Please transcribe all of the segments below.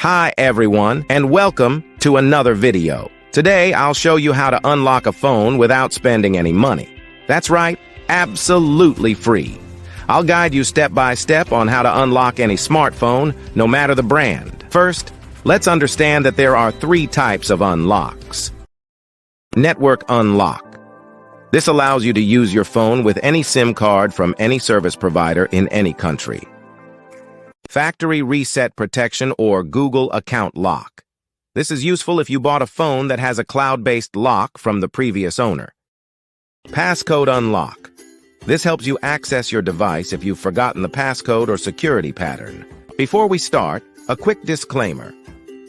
Hi everyone, and welcome to another video. Today I'll show you how to unlock a phone without spending any money. That's right, absolutely free. I'll guide you step by step on how to unlock any smartphone, no matter the brand. First, let's understand that there are three types of unlocks. Network unlock. This allows you to use your phone with any SIM card from any service provider in any country. Factory reset protection or Google account lock. This is useful if you bought a phone that has a cloud-based lock from the previous owner. Passcode unlock. This helps you access your device if you've forgotten the passcode or security pattern. Before we start, a quick disclaimer.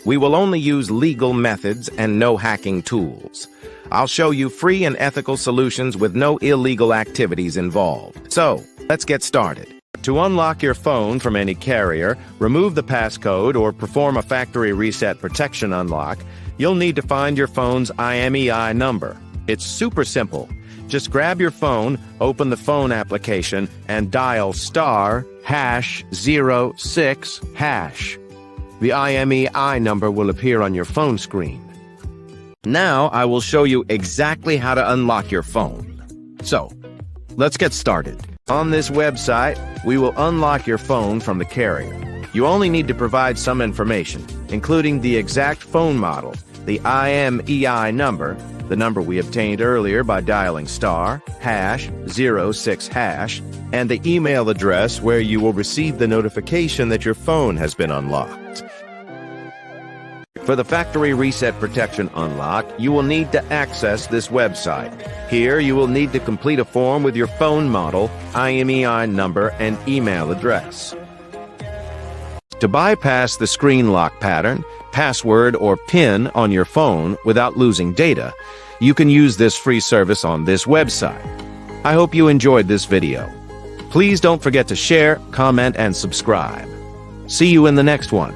We will only use legal methods and no hacking tools. I'll show you free and ethical solutions with no illegal activities involved. So, let's get started. To unlock your phone from any carrier, remove the passcode, or perform a factory reset protection unlock, you'll need to find your phone's IMEI number. It's super simple. Just grab your phone, open the phone application, and dial *#06#. The IMEI number will appear on your phone screen. Now I will show you exactly how to unlock your phone. So, let's get started. On this website, we will unlock your phone from the carrier. You only need to provide some information, including the exact phone model, the IMEI number, the number we obtained earlier by dialing *#06#, and the email address where you will receive the notification that your phone has been unlocked. For the factory reset protection unlock, you will need to access this website. Here, you will need to complete a form with your phone model, IMEI number, and email address. To bypass the screen lock pattern, password, or PIN on your phone without losing data, you can use this free service on this website. I hope you enjoyed this video. Please don't forget to share, comment, and subscribe. See you in the next one.